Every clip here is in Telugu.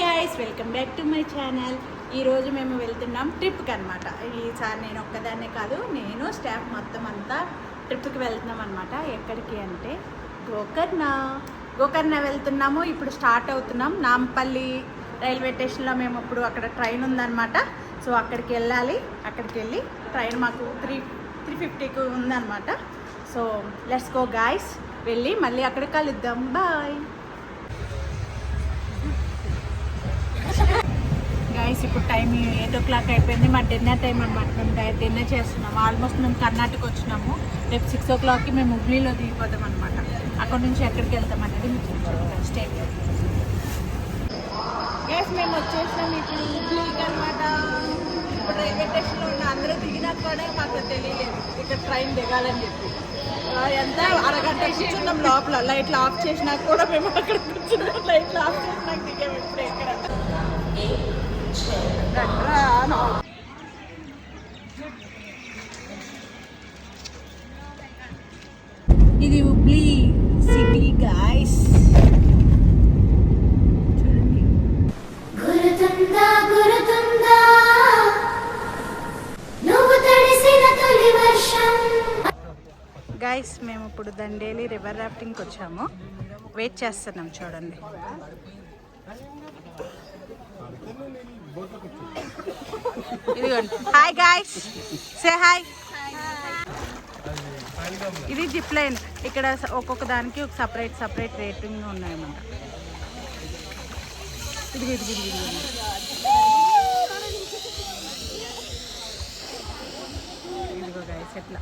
Guys welcome back to my channel. ఈరోజు మేము వెళ్తున్నాం ట్రిప్కి అనమాట. ఈసారి నేను ఒక్కదాన్నే కాదు, నేను స్టాఫ్ మొత్తం అంతా ట్రిప్కి వెళ్తున్నాం అనమాట. ఎక్కడికి అంటే గోకర్ణ వెళ్తున్నాము. ఇప్పుడు స్టార్ట్ అవుతున్నాం. నాంపల్లి రైల్వే స్టేషన్లో మేము ఇప్పుడు అక్కడ ట్రైన్ ఉందన్నమాట. సో అక్కడికి వెళ్ళాలి. అక్కడికి వెళ్ళి ట్రైన్ మాకు 3:50కి ఉందన్నమాట. సో లెట్స్ గో గాయ్స్, వెళ్ళి మళ్ళీ అక్కడ కలుద్దాం. Bye guys. ఇప్పుడు టైం 8 o'clock అయిపోయింది. మా డిన్నర్ టైం అనమాట. మేము డిన్నర్ చేస్తున్నాము. ఆల్మోస్ట్ మేము కర్ణాటక వచ్చినాము. రేపు 6 o'clockకి మేము హుబ్లీలో దిగిపోతాం అనమాట. అక్కడ నుంచి ఎక్కడికి వెళ్తాం అనేది మీకు స్టే గైస్. మేము వచ్చేసినాం ఇప్పుడు హుబ్లీకి అనమాట. ఇప్పుడు రైల్వే స్టేషన్లో ఉన్న అందరూ దిగినా కూడా మాకు తెలియలేదు ఇక్కడ ట్రైన్ దిగాలని చెప్పి. ఎంత అరగంట కూర్చున్నాం లోపల. లైట్లు ఆఫ్ చేసినా కూడా మేము అక్కడ కూర్చున్నాం. లైట్లు ఆఫ్ చేసినాక దిగాము. ఇప్పుడు ఎక్కడ ఇది హుబ్లీ సిటీ గాయ్స్. చూడండి. గురుతుందా గురుతుందా నువ్వు తడిసిన తొలి వర్షం. గాయ్స్ మేము ఇప్పుడు దండేలి రివర్ రాఫ్టింగ్కి వచ్చాము. వెయిట్ చేస్తున్నాం. చూడండి. ఇదిగోండి. Hi guys, say hi. ఇది జిప్ లైన్. ఇక్కడ ఒక్కొక్క దానికి ఒక సపరేట్ రేటింగ్ ఉన్నాయన్నమాట. ఇదిగో గాయ్స్ ఎట్లా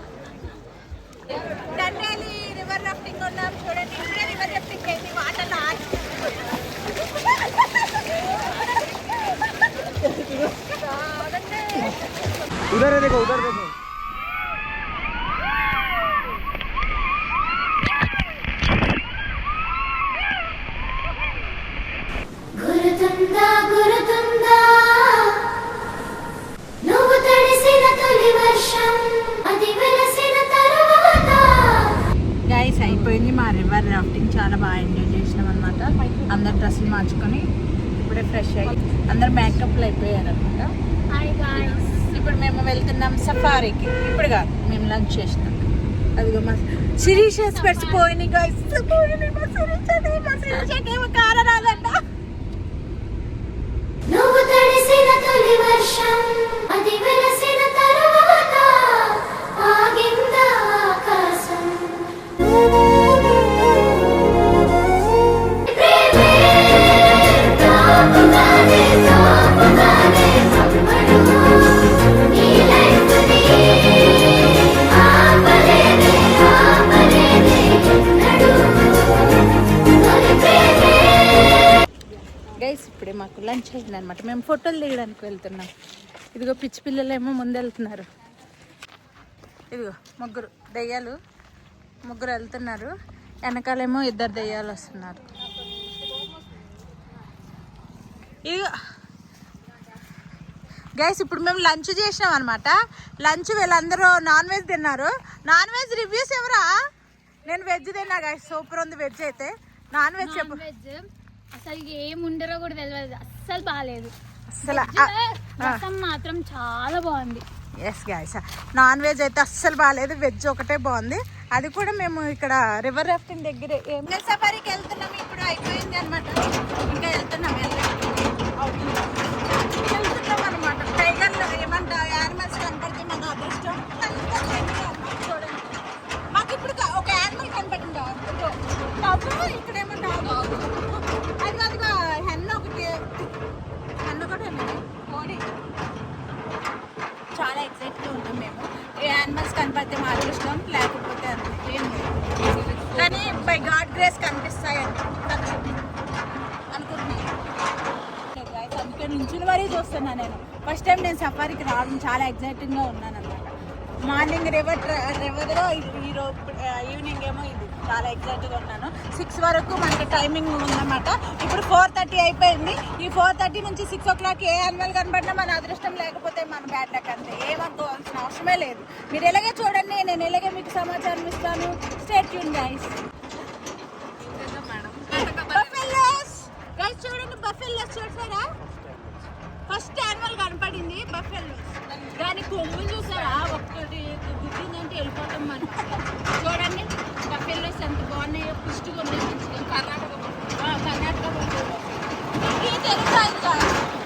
దండేలి రివర్ రాఫ్టింగ్ ఉన్నాం. చూడండి. ఇప్పుడే రివర్ రాఫ్టింగ్ అయింది. వాటర్లో उधर देखो, उधर देखो. గురుతుందా గురుతుందా నువ్వు తడిసిన తొలి వర్షం అది వెలసిన తరువాత. గైస్ అయిపోయింది మా రివర్ రాఫ్టింగ్. చాలా బాగా ఎంజాయ్ చేసినాం అనమాట. అందరు డ్రెస్సులు మార్చుకొని ఇప్పుడే ఫ్రెష్ అయ్యి అందరు మేకప్లు అయిపోయారు అనమాట. ఇప్పుడు మేము వెళ్తున్నాం సఫారీకి. ఇప్పుడు కాదు, మేము లంచ్ చేసినాం. అదిగో మా శిరీష స్పెట్స్ పోయినాయి గైస్. ఏమో కార రాదంట. నువ్వు తడిసిన తొలి వర్షం అది వెలసిన తరువాత ఆగింద ఆకాశం. గైస్ ఇప్పుడే మాకు లంచ్ అయింది అనమాట. మేము ఫోటోలు దిగడానికి వెళ్తున్నాం. ఇదిగో పిచ్చి పిల్లలేమో ముందు వెళ్తున్నారు. ఇదిగో ముగ్గురు దెయ్యాలు వెళ్తున్నారు. వెనకాలేమో 2 దెయ్యాలు వస్తున్నారు. ఇదిగో గైస్ ఇప్పుడు మేము లంచ్ చేసినాం అనమాట. లంచ్ వీళ్ళందరూ నాన్ వెజ్ తిన్నారు. నాన్ వెజ్ రివ్యూస్ ఎవరా? నేను వెజ్ తిన్నా గైస్. సూపర్ ఉంది వెజ్ అయితే. నాన్ వెజ్ చెప్పు. అసలు ఏముండరో కూడా తెలియదు. అస్సలు బాగాలేదు. అసలు రసం మాత్రం చాలా బాగుంది. ఎస్ గైస్, నాన్ వెజ్ అయితే అస్సలు బాగాలేదు. వెజ్ ఒకటే బాగుంది. అది కూడా మేము ఇక్కడ రివర్ రాఫ్టింగ్ దగ్గర సఫారీకి వెళ్తున్నాం. ఇప్పుడు అయిపోయింది అనమాట. ఇంకా వెళ్తున్నాం అనమాట. టైగర్లు ఏమంటా యానిమల్స్ కనపడితే మన అదృష్టం. చూడండి, మాకు ఇప్పుడు ఒక యానిమల్ కనపడింది. ఇక్కడ ఏమన్నా అదిగో హెన్న ఒకటి కోడి. చాలా ఎక్సైట్గా ఉన్నాం మేము. ఏ యానిమల్స్ కనపడితే మా అదృష్టం, లేకపోతే ఏం లేదు. కానీ బై గాడ్ గ్రేస్ కనిపిస్తాయి అనుకుంటున్నాను. అందుకే నుంచి మరీ చూస్తున్నాను నేను. ఫస్ట్ టైం నేను సఫారీకి రావడం చాలా ఎక్సైటింగ్గా ఉన్నాను అనమాట. మార్నింగ్ రివర్లో ఈవినింగ్ ఏమో ఇది చాలా ఎక్సైట్గా ఉన్నాను. 6 వరకు మనకి టైమింగ్ ఉందన్నమాట. ఇప్పుడు 4:30 అయిపోయింది. ఈ 4:30 నుంచి 6 o'clock ఏ యానిమల్ కనబడినా మన అదృష్టం, లేకపోతే మన బ్యాడ్ లక్ అంతే. ఏమనుకోవాల్సిన అవసరమే లేదు. మీరు ఎలాగే చూడండి, నేను ఎలాగే మీకు సమాచారం ఇస్తాను. Stay tune guys. గైస్ చూడండి, బఫెల్లోస్ చూసారా? ఫస్ట్ యానిమల్ కనపడింది బఫెల్లోస్. దాని కొమ్ములు చూసారా? ఒక్కటి గుద్దిందంటే వెళ్ళిపోతాం మనం. చూడండి బఫెల్లోస్ ఎంత బాగున్నాయో, పుష్టిగా ఉన్నాయి మంచిగా. కర్ణాటక తెలుసా?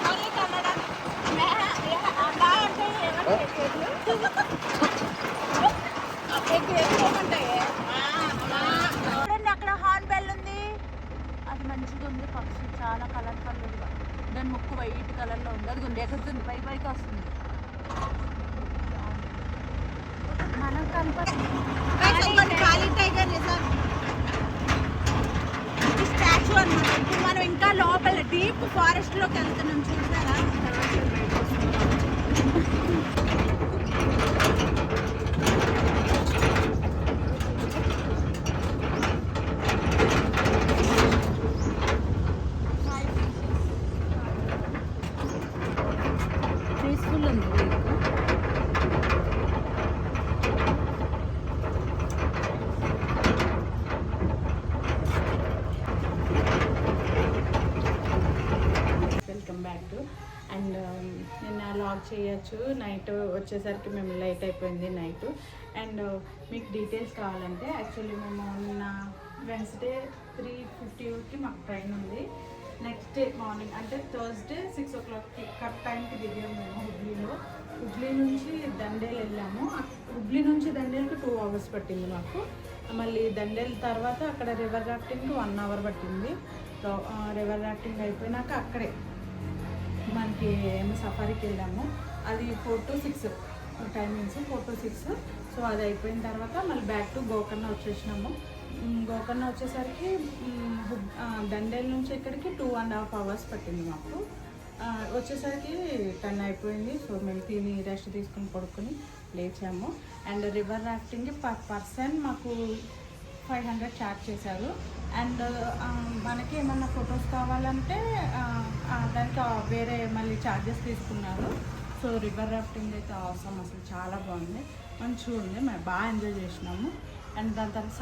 మళ్ళీ కన్నడ చూడండి అక్కడ హార్న్ బెల్ ఉంది. అది మంచిగా ఉంది పక్షి, చాలా కలర్ఫుల్గా. దాని ముక్కు వైట్ కలర్లో ఉంది. అది గుండె ఎగురుతుంది, పైకి వస్తుంది. మనం కనపడుతుంది ఖాళీ టైగర్ రిజర్వ్ స్టాచ్యూ అనమాట. ఇప్పుడు మనం ఇంకా లోపల డీప్ ఫారెస్ట్ లోకి వెళ్తున్నాం. చూసారా? పీస్ఫుల్ ఉంది. వెల్కమ్ బ్యాక్ టు అండ్ నిన్న లాగ్ చేయొచ్చు. నైట్ వచ్చేసరికి మేము లేట్ అయిపోయింది నైట్. అండ్ మీకు డీటెయిల్స్ కావాలంటే యాక్చువల్లీ మేము నిన్న వెన్స్డే 3:50కి మాకు ట్రైన్ ఉంది. నెక్స్ట్ డే మార్నింగ్ అంటే థర్స్డే 6 o'clockకి కరెక్ట్ టైంకి దిగాము మేము హుబ్లీలో. హుబ్లీ నుంచి దండేల్ వెళ్ళాము. హుబ్లీ నుంచి దండేల్కి 2 hours పట్టింది మాకు. మళ్ళీ దండేల్ తర్వాత అక్కడ రివర్ రాఫ్టింగ్కి 1 hour పట్టింది. రివర్ రాఫ్టింగ్ అయిపోయినాక అక్కడే మనకి సఫారీకి వెళ్ళాము. అది 4 to 6 టైమింగ్స్, 4 to 6. సో అది అయిపోయిన తర్వాత మళ్ళీ బ్యాక్ టు గోకర్ణ వచ్చేసినాము. గోకర్ణ వచ్చేసరికి దండేల్ నుంచి ఇక్కడికి 2.5 hours పట్టింది మాకు. వచ్చేసరికి 10 అయిపోయింది. సో మేము తిని రెస్ట్ తీసుకుని పడుకొని లేచాము. అండ్ రివర్ రాఫ్టింగ్కి పర్ పర్సన్ మాకు 500 ఛార్జ్ చేశారు. అండ్ మనకి ఏమన్నా ఫొటోస్ కావాలంటే దానికి వేరే మళ్ళీ ఛార్జెస్ తీసుకున్నారు. సో రివర్ రాఫ్టింగ్ అయితే అవసరం, అసలు చాలా బాగుంది, మంచిగా ఉంది. మేము బాగా ఎంజాయ్ చేసినాము. అండ్ దాని తర్వాత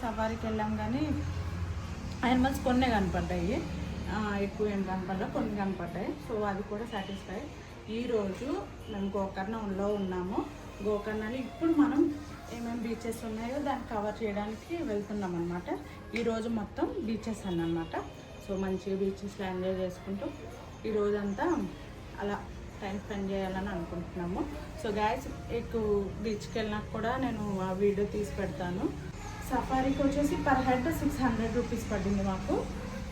సఫారీకి వెళ్ళాం. కానీ యానిమల్స్ కొన్ని కనపడ్డాయి, ఎక్కువ ఏం కనపడ్డా, కొన్ని కనపడ్డాయి. సో అది కూడా సాటిస్ఫై. ఈరోజు మేము గోకర్ణంలో ఉన్నాము. గోకర్ణలో ఇప్పుడు మనం ఏమేమి బీచెస్ ఉన్నాయో దాన్ని కవర్ చేయడానికి వెళ్తున్నాం అనమాట. ఈరోజు మొత్తం బీచెస్ అన్నమాట. సో మంచిగా బీచెస్లో ఎంజాయ్ చేసుకుంటూ ఈరోజంతా అలా టైం స్పెండ్ చేయాలని అనుకుంటున్నాము. సో గాయస్ ఎక్కువ బీచ్కి వెళ్ళినాక కూడా నేను ఆ వీడియో తీసి పెడతాను. సఫారీకి వచ్చేసి పర్ హెడ్ 600 రూపీస్ పడింది మాకు.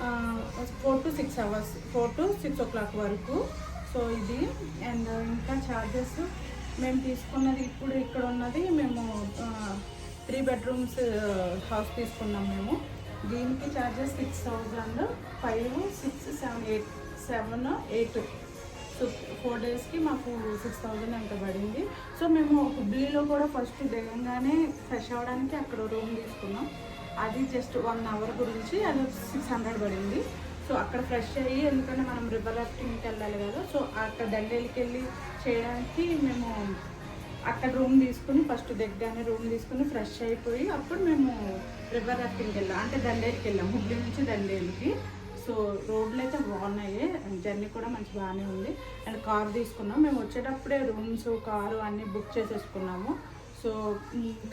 4 to 6 hours, 4 to 6 o'clock వరకు. సో ఇది. అండ్ ఇంకా ఛార్జెస్ మేము తీసుకున్నది ఇప్పుడు ఇక్కడ ఉన్నది, మేము 3 bedrooms హౌస్ తీసుకున్నాం మేము. దీనికి ఛార్జెస్ 6,000, 5, 6, 7, 8. సో 4 daysకి మాకు 6,000 ఎంత పడింది. సో మేము హుబ్లీలో కూడా ఫస్ట్ దిగంగానే ఫ్రెష్ అవ్వడానికి అక్కడ రూమ్ తీసుకున్నాం. అది జస్ట్ 1 hour గురించి అది 600 పడింది. సో అక్కడ ఫ్రెష్ అయ్యి, ఎందుకంటే మనం రివర్ రాఫ్టింగ్కి వెళ్ళాలి కదా. సో అక్కడ దండేలికి వెళ్ళి చేయడానికి మేము అక్కడ రూమ్ తీసుకుని ఫస్ట్ దిగ్గానే రూమ్ తీసుకుని ఫ్రెష్ అయిపోయి అప్పుడు మేము రివర్ రాఫ్టింగ్కి వెళ్ళాం. అంటే దండేలికి వెళ్ళాం, హుబ్లీ నుంచి దండేలికి. సో రోడ్లు అయితే బాగున్నాయి, జర్నీ కూడా మంచి బాగానే ఉంది. అండ్ కార్ తీసుకున్నాం. మేము వచ్చేటప్పుడే రూమ్స్, కారు అన్నీ బుక్ చేసేసుకున్నాము. సో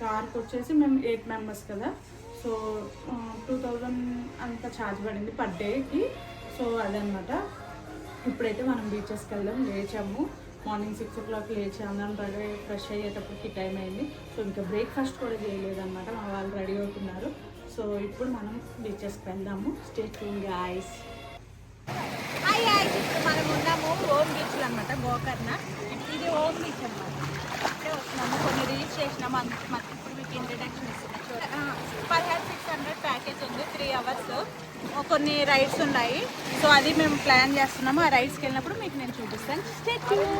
కార్కి వచ్చేసి మేము 8 members కదా. సో 2000 అంత ఛార్జ్ పడింది పర్ డేకి. సో అదనమాట. ఇప్పుడైతే మనం బీచెస్కి వెళ్దాం. లేచాము మార్నింగ్ 6 o'clock లేచాము. రెడీ ఫ్రెష్ అయ్యేటప్పటికి టైం అయింది. సో ఇంకా బ్రేక్ఫాస్ట్ కూడా చేయలేదన్నమాట, మా వాళ్ళు రెడీ అవుతున్నారు. సో ఇప్పుడు మనం బీచెస్కి వెళ్దాము. Stay tune guys. Hi guys, ఇప్పుడు మనం ఉన్నాము ఓమ్ బీచ్లో అనమాట, గోకర్ణ. ఇది ఓమ్ బీచ్ అనమాట. అంటే వస్తున్నాము, కొన్ని రీల్స్ చేసినాము. ఇప్పుడు మీకు ఇంట్రడక్షన్ ఇస్తున్నాం. పర్ హెడ్ 600 ప్యాకేజ్ ఉంది, 3 hours. కొన్ని రైడ్స్ ఉన్నాయి. సో అది మేము ప్లాన్ చేస్తున్నాము. ఆ రైడ్స్కి వెళ్ళినప్పుడు మీకు నేను చూపిస్తాను. Stay tune.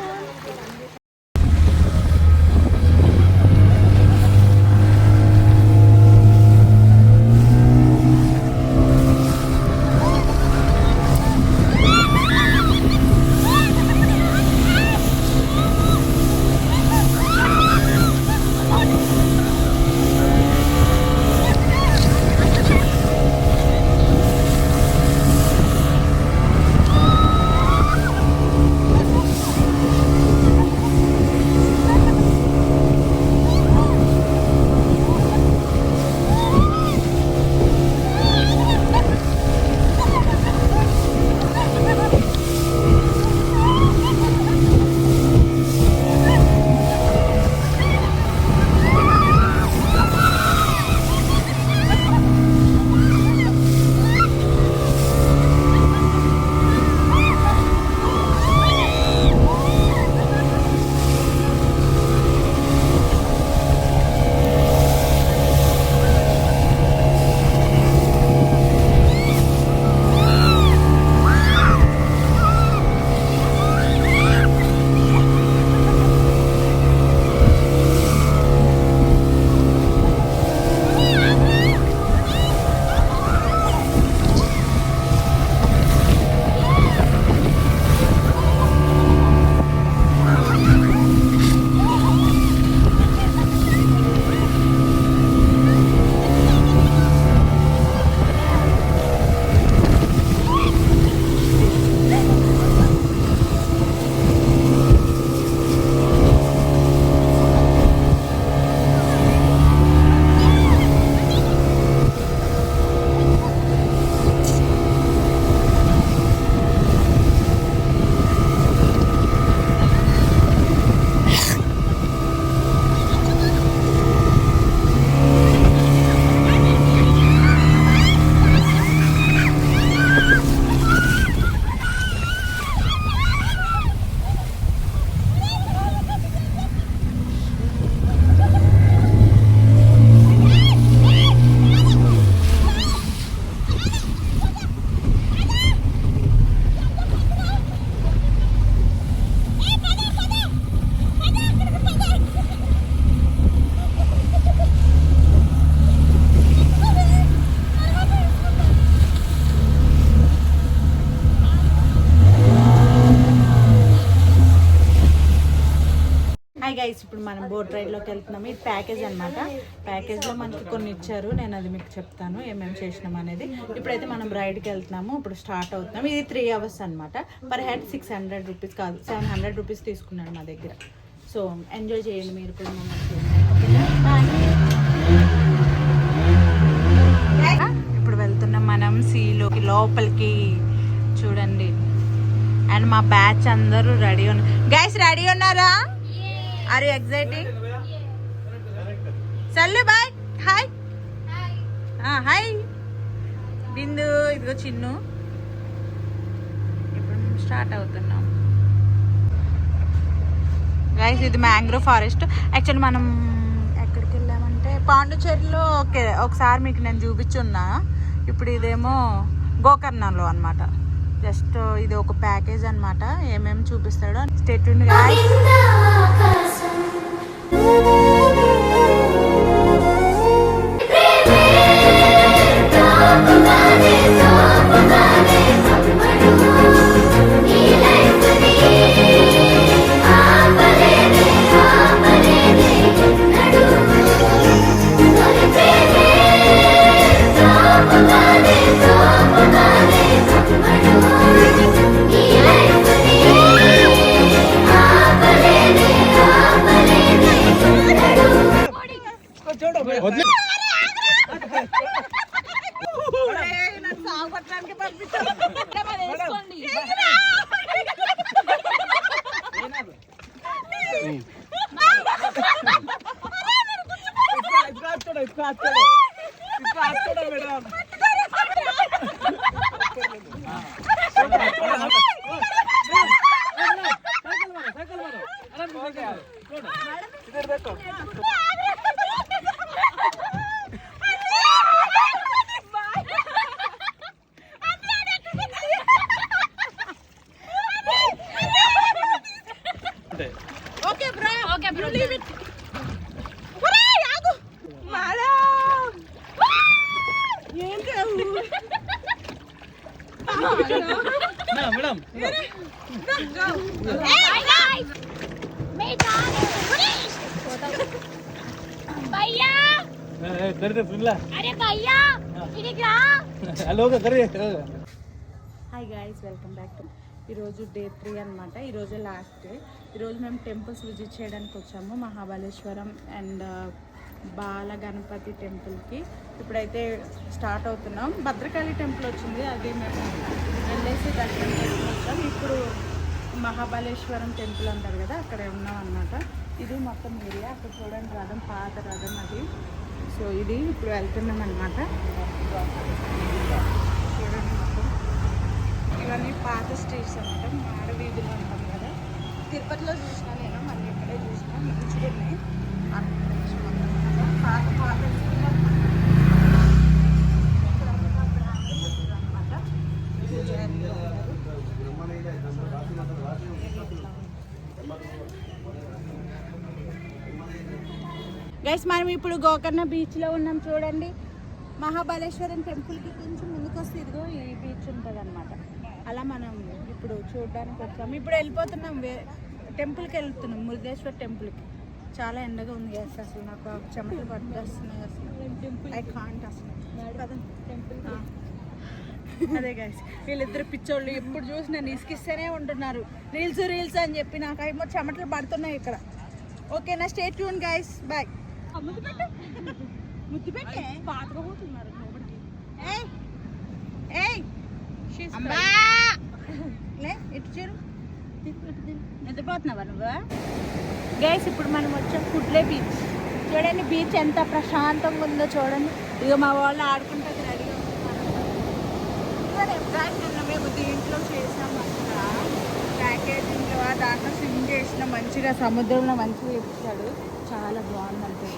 హాయ్ గైస్, ఇప్పుడు మనం బోట్ రైడ్లోకి వెళ్తున్నాము. ఇది ప్యాకేజ్ అనమాట. ప్యాకేజ్లో మనకి కొన్ని ఇచ్చారు, నేను అది మీకు చెప్తాను ఏమేమి చేసినాం అనేది. ఇప్పుడైతే మనం రైడ్కి వెళ్తున్నాము. ఇప్పుడు స్టార్ట్ అవుతున్నాం. ఇది 3 hours అనమాట. పర్ హెడ్ 600 రూపీస్ కాదు 700 రూపీస్ తీసుకున్నాడు మా దగ్గర. సో ఎంజాయ్ చేయండి మీరు కూడా మమ్మల్ని. ఇప్పుడు వెళ్తున్నాం మనం సీలోకి, లోపలికి చూడండి. అండ్ మా బ్యాచ్ అందరూ రెడీ ఉన్నారు. గైస్ రెడీ ఉన్నారా? Are you exciting? Sallu boy, hi hi Bindu, ఇదిగో చిన్ను. ఇప్పుడు మేము స్టార్ట్ అవుతున్నాం గైస్. ఇది మ్యాంగ్రోవ్ ఫారెస్ట్. యాక్చువల్లీ మనం ఎక్కడికి వెళ్ళామంటే పాండుచేరిలో ఒకసారి మీకు నేను చూపించున్నా. ఇప్పుడు ఇదేమో గోకర్ణంలో అనమాట. జస్ట్ ఇది ఒక ప్యాకేజ్ అనమాట. ఏమేమి చూపిస్తాడో stay tuned guys. Hi guys, welcome back to ఈరోజు డే 3 అనమాట. ఈరోజు లాస్ట్ డే. ఈరోజు మేము టెంపుల్స్ విజిట్ చేయడానికి వచ్చాము. మహాబలేశ్వరం అండ్ బాల గణపతి టెంపుల్కి. ఇప్పుడైతే స్టార్ట్ అవుతున్నాం. భద్రకాళి టెంపుల్ వచ్చింది, అది మేము వెళ్ళేసి దర్శనం చేసుకుంటాం. ఇప్పుడు మహాబలేశ్వరం టెంపుల్ అంటారు కదా, అక్కడ ఉన్నాం అనమాట. ఇది మొత్తం ఏరియా. అక్కడ చూడండి రథం, పాత రథం అది. సో ఇది ఇప్పుడు వెళ్తున్నాం అనమాట. చూడండి మొత్తం ఇవన్నీ పాత స్ట్రీట్స్ అనమాట. మాడ వీధులు అంటాం కదా. తిరుపతిలో చూసినా నేను, మళ్ళీ ఇక్కడే చూసినా. మంచిగా ఉన్నాయి పాత పాత గైస్. మనం ఇప్పుడు గోకర్ణ బీచ్లో ఉన్నాం. చూడండి, మహాబలేశ్వరం టెంపుల్కి కొంచెం ముందుకు వస్తే ఇదిగో ఈ బీచ్ ఉంటుంది అనమాట. అలా మనం ఇప్పుడు చూడడానికి వచ్చాము. ఇప్పుడు వెళ్ళిపోతున్నాం, టెంపుల్కి వెళ్తున్నాం, మురుదేశ్వర్ టెంపుల్కి. చాలా ఎండగా ఉంది గైస్. అసలు నాకు చెమటలు పట్టేస్తున్నాయి అసలు. ఐ కాంట్ అసలు కదా టెంపుల్. అదే గైస్, వీళ్ళిద్దరు పిచ్చోళ్ళు ఎప్పుడు చూసి నన్ను ఇసుకిస్తూనే ఉంటున్నారు. రీల్స్ అని చెప్పి నాకు ఏమో చెమటలు పడుతున్నాయి ఇక్కడ. ఓకేనా, స్టే ట్యూన్ గైస్, బాయ్. ముద్దు పెట్టే పాతగా పోతున్నారు. ఇటు చూడు, నిద్రపోతున్నావా నువ్వు? గైస్, ఇప్పుడు మనం వచ్చాం కుడ్లే బీచ్. చూడండి బీచ్ ఎంత ప్రశాంతంగా ఉందో చూడండి. ఇక మా వాళ్ళు ఆడుకుంటుంది రెడీగా నిన్న మేము దీంట్లో చేసాము అక్కడ ప్యాకేజింగ్లో. దాంట్లో స్విమ్ చేసిన మంచిగా సముద్రంలో మంచిగా ఇచ్చాడు. చాలా బాగుందంటే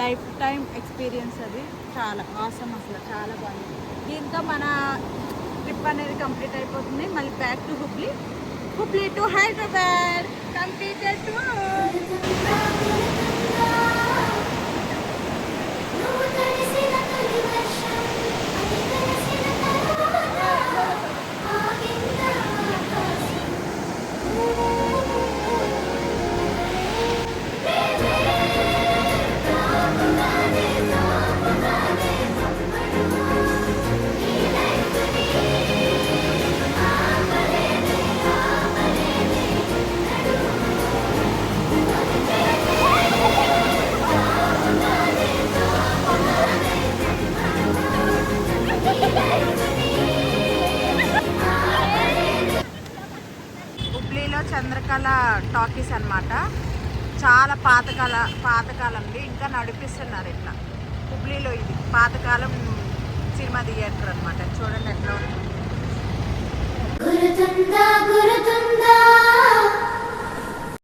లైఫ్ టైం ఎక్స్పీరియన్స్ అది. చాలా ఆసమ్ అసలు, చాలా బాగుంది. దీంతో మన ట్రిప్ అనేది కంప్లీట్ అయిపోతుంది. మళ్ళీ back to Hubli to Hyderabad completed tour. హుబ్లీలో చంద్రకళ టాకీస్ అన్నమాట. చాలా పాతకాలంది, ఇంకా నడిపిస్తున్నారు ఇట్లా. హుబ్లీలో ఇది పాతకాలం సినిమా థియేటర్ అన్నమాట. చూడండి ఎట్లా ఉంది. గురుతుందా గురు